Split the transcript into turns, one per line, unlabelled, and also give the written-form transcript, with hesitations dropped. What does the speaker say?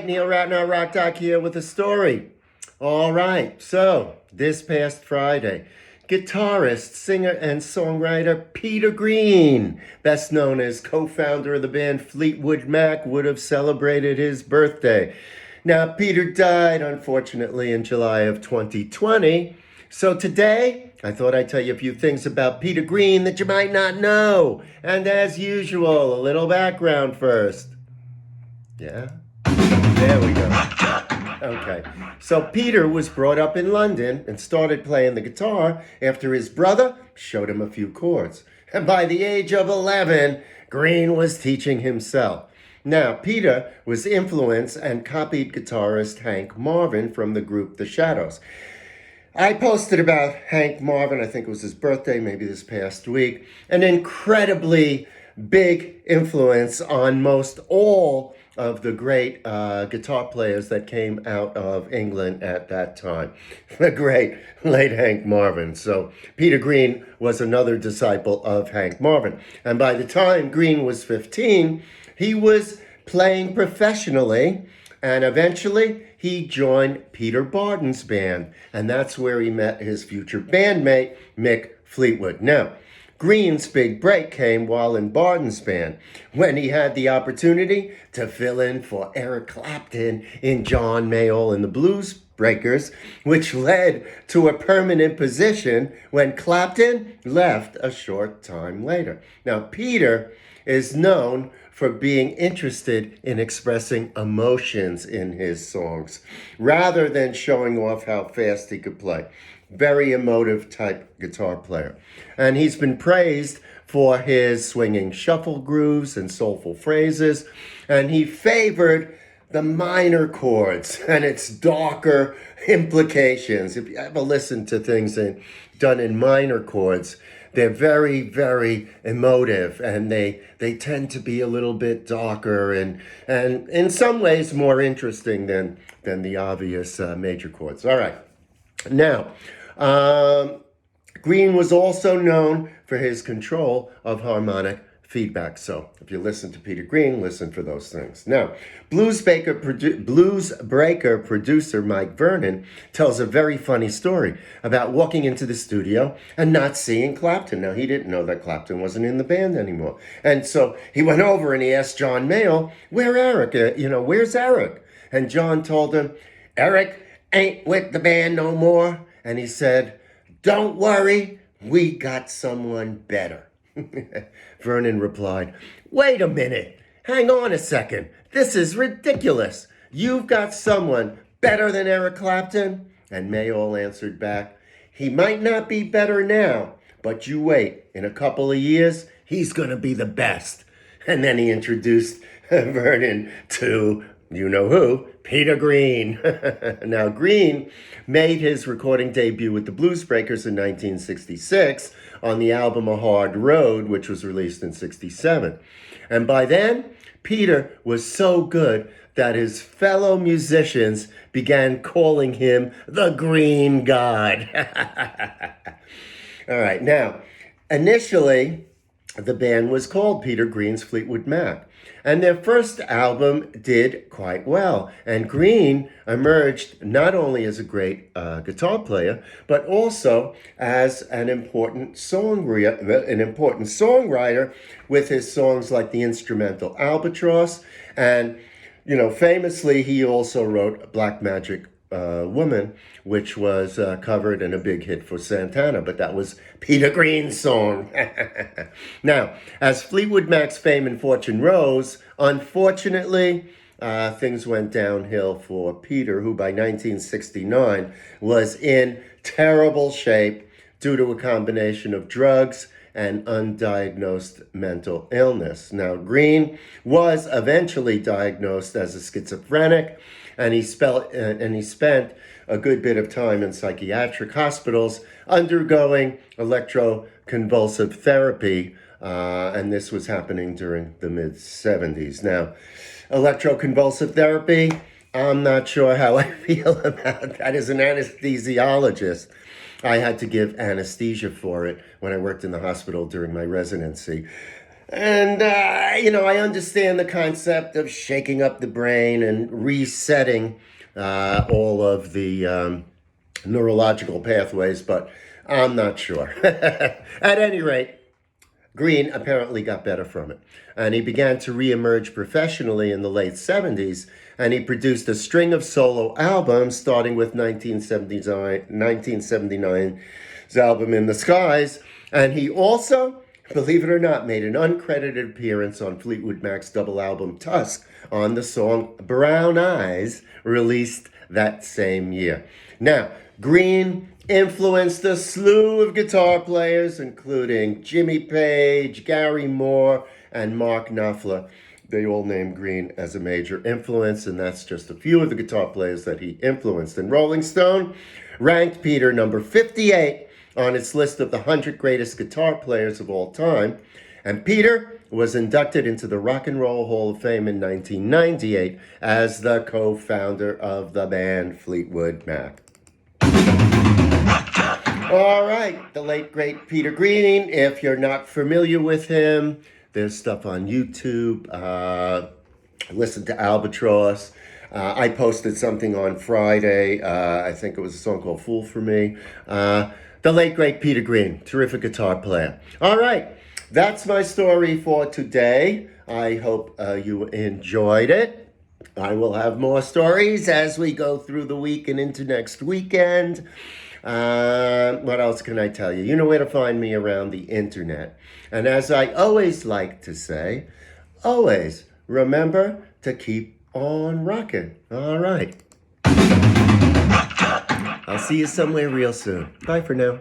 right, Neil Ratner, Rock Doc here with a story. All right, so this past Friday, guitarist, singer, and songwriter Peter Green, best known as co-founder of the band Fleetwood Mac, would have celebrated his birthday. Now, Peter died, unfortunately, in July of 2020. So today, I thought I'd tell you a few things about Peter Green that you might not know. And as usual, a little background first. Yeah? There we go. Okay. So Peter was brought up in London and started playing the guitar after his brother showed him a few chords. And by the age of 11, Green was teaching himself. Now, Peter was influenced and copied guitarist Hank Marvin from the group The Shadows. I posted about Hank Marvin, I think it was his birthday, maybe this past week, an incredibly big influence on most all of the great guitar players that came out of England at that time. The great late Hank Marvin. So Peter Green was another disciple of Hank Marvin. And by the time Green was 15, he was playing professionally, and eventually he joined Peter Barden's band, and that's where he met his future bandmate, Mick Fleetwood. Now, Green's big break came while in Barden's band, when he had the opportunity to fill in for Eric Clapton in John Mayall and the Blues Breakers, which led to a permanent position when Clapton left a short time later. Now, Peter is known for being interested in expressing emotions in his songs, rather than showing off how fast he could play. Very emotive type guitar player. And he's been praised for his swinging shuffle grooves and soulful phrases, and he favored the minor chords and its darker implications. If you ever listen to things done in minor chords, they're very, very emotive, and they tend to be a little bit darker and in some ways more interesting than the obvious major chords. All right. Now, Green was also known for his control of harmonic feedback. So if you listen to Peter Green, listen for those things. Now, Blues Breaker producer Mike Vernon tells a very funny story about walking into the studio and not seeing Clapton. Now, he didn't know that Clapton wasn't in the band anymore. And so he went over and he asked John Mayall, where's Eric? And John told him, Eric ain't with the band no more. And he said, don't worry, we got someone better. Vernon replied, wait a minute, hang on a second. This is ridiculous. You've got someone better than Eric Clapton? And Mayall answered back, he might not be better now, but you wait. In a couple of years, he's going to be the best. And then he introduced Vernon to you-know-who, Peter Green. Now, Green made his recording debut with the Blues Breakers in 1966 on the album A Hard Road, which was released in 67. And by then, Peter was so good that his fellow musicians began calling him the Green God. All right, now, initially, the band was called Peter Green's Fleetwood Mac, and their first album did quite well. And Green emerged not only as a great guitar player, but also as an important songwriter with his songs like the instrumental Albatross. And, famously, he also wrote Black Magic Woman, which was covered and a big hit for Santana, but that was Peter Green's song. Now, as Fleetwood Mac's fame and fortune rose, unfortunately, things went downhill for Peter, who by 1969 was in terrible shape due to a combination of drugs and undiagnosed mental illness. Now, Green was eventually diagnosed as a schizophrenic, and he spent a good bit of time in psychiatric hospitals undergoing electroconvulsive therapy, and this was happening during the mid-70s. Now, electroconvulsive therapy, I'm not sure how I feel about that. As an anesthesiologist, I had to give anesthesia for it when I worked in the hospital during my residency. And, I understand the concept of shaking up the brain and resetting all of the neurological pathways, but I'm not sure. At any rate, Green apparently got better from it. And he began to reemerge professionally in the late 70s, and he produced a string of solo albums, starting with 1979's album In the Skies. And he also, believe it or not, made an uncredited appearance on Fleetwood Mac's double album Tusk on the song Brown Eyes, released that same year. Now, Green influenced a slew of guitar players, including Jimmy Page, Gary Moore, and Mark Knopfler. They all named Green as a major influence, and that's just a few of the guitar players that he influenced. And Rolling Stone ranked Peter number 58 on its list of the 100 greatest guitar players of all time. And Peter was inducted into the Rock and Roll Hall of Fame in 1998 as the co-founder of the band Fleetwood Mac. All right, the late, great Peter Green. If you're not familiar with him, there's stuff on YouTube. Listen to Albatross. I posted something on Friday. I think it was a song called Fool for Me. The late, great Peter Green, terrific guitar player. All right, that's my story for today. I hope you enjoyed it. I will have more stories as we go through the week and into next weekend. What else can I tell you? You know where to find me around the internet. And as I always like to say, always remember to keep on rocking. All right. I'll see you somewhere real soon. Bye for now.